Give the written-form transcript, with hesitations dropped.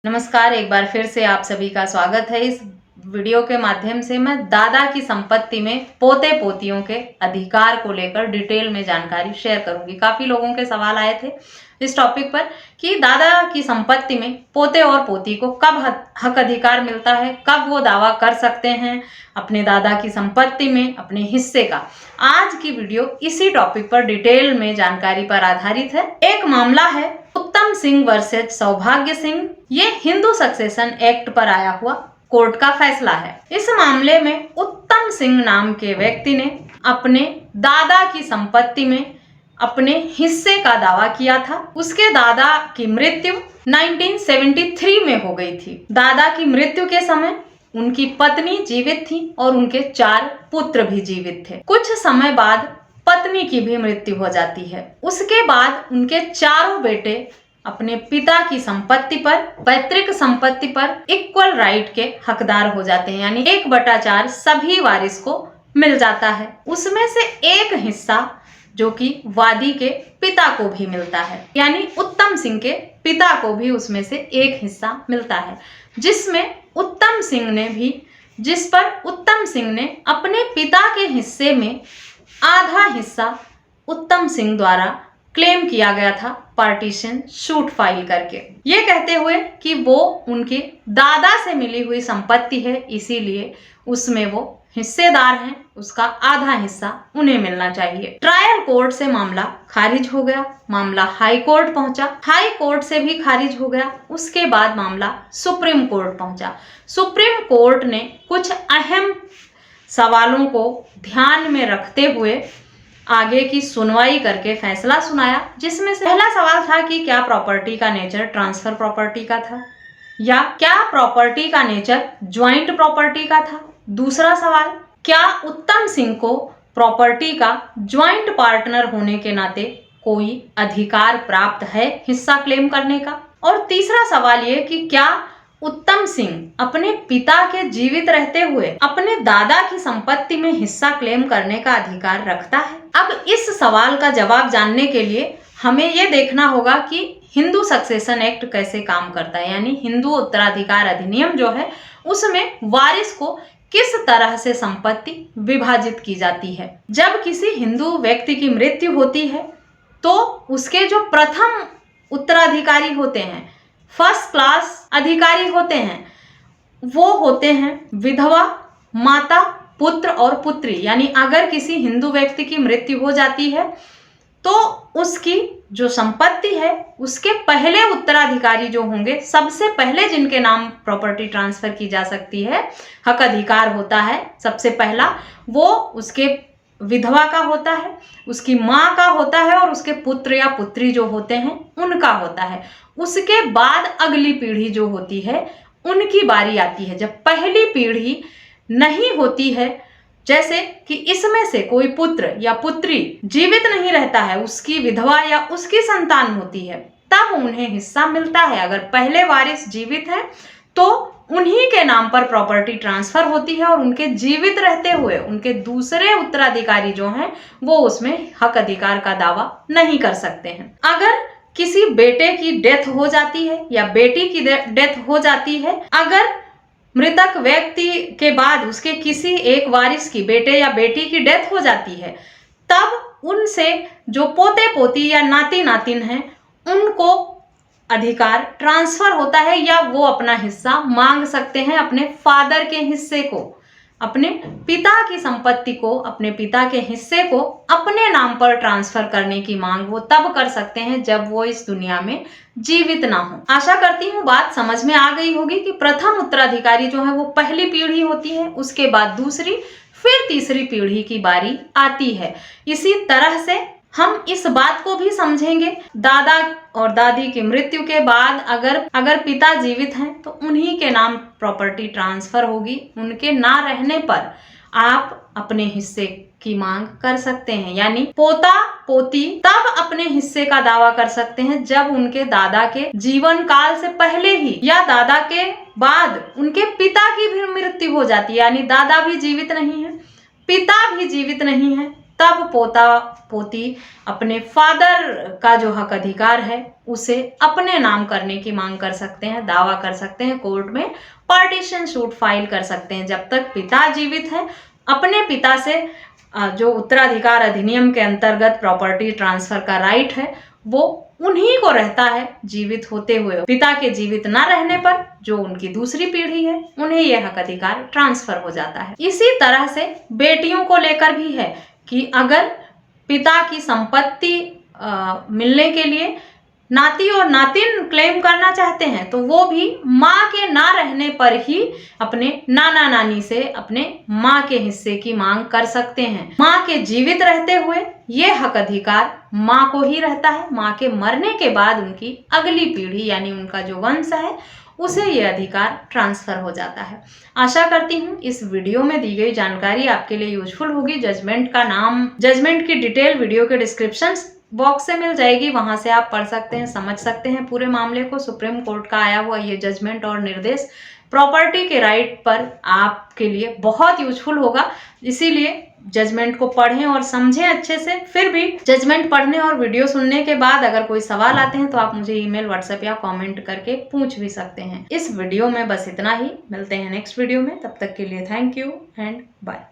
नमस्कार, एक बार फिर से आप सभी का स्वागत है। इस वीडियो के माध्यम से मैं दादा की संपत्ति में पोते पोतियों के अधिकार को लेकर डिटेल में जानकारी शेयर करूंगी। काफी लोगों के सवाल आए थे इस टॉपिक पर कि दादा की संपत्ति में पोते और पोती को कब हक अधिकार मिलता है, कब वो दावा कर सकते हैं अपने दादा की संपत्ति में अपने हिस्से का। आज की वीडियो इसी टॉपिक पर डिटेल में जानकारी पर आधारित है। एक मामला है उत्तम सिंह वर्सेस सौभाग्य सिंह। ये हिंदू सक्सेशन एक्ट पर आया हुआ कोर्ट का फैसला है। इस मामले में उत्तम सिंह नाम के व्यक्ति ने अपने दादा की संपत्ति में अपने हिस्से का दावा किया था। उसके दादा की मृत्यु 1973 में हो गई थी। दादा की मृत्यु के समय उनकी पत्नी जीवित थी और उनके 4 पुत्र भी जीवित थे। कुछ समय बाद पत्नी की भी मृत्यु हो जाती है। उसके बाद उनके 4 बेटे अपने पिता की संपत्ति पर, पैतृक संपत्ति पर इक्वल राइट के हकदार हो जाते हैं, यानी 1/4 सभी वारिस को मिल जाता है। उसमें से एक हिस्सा जो कि वादी के पिता को भी मिलता है, यानी उत्तम सिंह के पिता को भी उसमें से एक हिस्सा मिलता है, जिस पर उत्तम सिंह ने अपने पिता के हिस्से में आधा हिस्सा उत्तम सिंह द्वारा क्लेम किया गया था पार्टीशन सूट फाइल करके, ये कहते हुए कि वो उनके दादा से मिली हुई संपत्ति है, इसीलिए उसमें वो हिस्सेदार हैं, उसका आधा हिस्सा उन्हें मिलना चाहिए। ट्रायल कोर्ट से मामला खारिज हो गया, मामला हाई कोर्ट पहुंचा, हाई कोर्ट से भी खारिज हो गया। उसके बाद मामला सुप्रीम कोर्ट पहुंचा। सुप्रीम कोर्ट ने कुछ अहम सवालों को ध्यान में रखते हुए आगे की सुनवाई करके फैसला सुनाया, जिसमें से पहला सवाल था कि क्या प्रॉपर्टी का नेचर ट्रांसफर प्रॉपर्टी का था या क्या प्रॉपर्टी का नेचर ज्वाइंट प्रॉपर्टी का था। दूसरा सवाल, क्या उत्तम सिंह को प्रॉपर्टी का ज्वाइंट पार्टनर होने के नाते कोई अधिकार प्राप्त है हिस्सा क्लेम करने का। और तीसरा सवाल ये कि क्या उत्तम सिंह अपने पिता के जीवित रहते हुए अपने दादा की संपत्ति में हिस्सा क्लेम करने का अधिकार रखता है। अब इस सवाल का जवाब जानने के लिए हमें ये देखना होगा कि हिंदू सक्सेशन एक्ट कैसे काम करता है, यानी हिंदू उत्तराधिकार अधिनियम जो है उसमें वारिस को किस तरह से संपत्ति विभाजित की जाती है। जब किसी हिंदू व्यक्ति की मृत्यु होती है तो उसके जो प्रथम उत्तराधिकारी होते हैं, फर्स्ट क्लास अधिकारी होते हैं, वो होते हैं विधवा, माता, पुत्र और पुत्री। यानी अगर किसी हिंदू व्यक्ति की मृत्यु हो जाती है तो उसकी जो संपत्ति है उसके पहले उत्तराधिकारी जो होंगे, सबसे पहले जिनके नाम प्रॉपर्टी ट्रांसफर की जा सकती है, हक अधिकार होता है सबसे पहला, वो उसके विधवा का होता है, उसकी माँ का होता है और उसके पुत्र या पुत्री जो होते हैं उनका होता है। उसके बाद अगली पीढ़ी जो होती है उनकी बारी आती है। जब पहली पीढ़ी नहीं होती है, जैसे कि इसमें से कोई पुत्र या पुत्री जीवित नहीं रहता है, उसकी विधवा या उसकी संतान होती है, तब उन्हें हिस्सा मिलता है। अगर पहले वारिस जीवित है तो उन्हीं के नाम पर प्रॉपर्टी ट्रांसफर होती है और उनके जीवित रहते हुए उनके दूसरे उत्तराधिकारी जो हैं वो उसमें हक अधिकार का दावा नहीं कर सकते हैं। अगर किसी बेटे की डेथ हो जाती है या बेटी की डेथ हो जाती है, अगर मृतक व्यक्ति के बाद उसके किसी एक वारिस की, बेटे या बेटी की डेथ हो जाती है, तब उनसे जो पोते पोती या नाती नातिन हैं उनको अधिकार ट्रांसफर होता है या वो अपना हिस्सा मांग सकते हैं अपने फादर के हिस्से को, अपने पिता की संपत्ति को, अपने पिता के हिस्से को अपने नाम पर ट्रांसफर करने की मांग वो तब कर सकते हैं जब वो इस दुनिया में जीवित ना हो। आशा करती हूँ बात समझ में आ गई होगी कि प्रथम उत्तराधिकारी जो है वो पहली पीढ़ी होती है, उसके बाद दूसरी, फिर तीसरी पीढ़ी की बारी आती है। इसी तरह से हम इस बात को भी समझेंगे, दादा और दादी की मृत्यु के बाद अगर पिता जीवित हैं तो उन्हीं के नाम प्रॉपर्टी ट्रांसफर होगी। उनके ना रहने पर आप अपने हिस्से की मांग कर सकते हैं, यानी पोता पोती तब अपने हिस्से का दावा कर सकते हैं जब उनके दादा के जीवन काल से पहले ही या दादा के बाद उनके पिता की भी मृत्यु हो जाती है, यानी दादा भी जीवित नहीं है, पिता भी जीवित नहीं है, तब पोता पोती अपने फादर का जो हक अधिकार है उसे अपने नाम करने की मांग कर सकते हैं, दावा कर सकते हैं, कोर्ट में पार्टीशन सूट फाइल कर सकते हैं। जब तक पिता जीवित है, अपने पिता से जो उत्तराधिकार अधिनियम के अंतर्गत प्रॉपर्टी ट्रांसफर का राइट है वो उन्हीं को रहता है जीवित होते हुए। पिता के जीवित न रहने पर जो उनकी दूसरी पीढ़ी है उन्हें यह हक अधिकार ट्रांसफर हो जाता है। इसी तरह से बेटियों को लेकर भी है कि अगर पिता की संपत्ति मिलने के लिए नाती और नातिन क्लेम करना चाहते हैं तो वो भी माँ के ना रहने पर ही अपने नाना नानी से अपने माँ के हिस्से की मांग कर सकते हैं। माँ के जीवित रहते हुए ये हक अधिकार माँ को ही रहता है। माँ के मरने के बाद उनकी अगली पीढ़ी यानी उनका जो वंश है उसे ये अधिकार ट्रांसफर हो जाता है। आशा करती हूँ इस वीडियो में दी गई जानकारी आपके लिए यूजफुल होगी। जजमेंट का नाम, जजमेंट की डिटेल वीडियो के डिस्क्रिप्शन बॉक्स से मिल जाएगी, वहां से आप पढ़ सकते हैं, समझ सकते हैं पूरे मामले को। सुप्रीम कोर्ट का आया हुआ ये जजमेंट और निर्देश प्रॉपर्टी के राइट पर आपके लिए बहुत यूजफुल होगा, इसीलिए जजमेंट को पढ़ें और समझें अच्छे से। फिर भी जजमेंट पढ़ने और वीडियो सुनने के बाद अगर कोई सवाल आते हैं तो आप मुझे ईमेल, व्हाट्सएप या कमेंट करके पूछ भी सकते हैं। इस वीडियो में बस इतना ही, मिलते हैं नेक्स्ट वीडियो में, तब तक के लिए थैंक यू एंड बाय।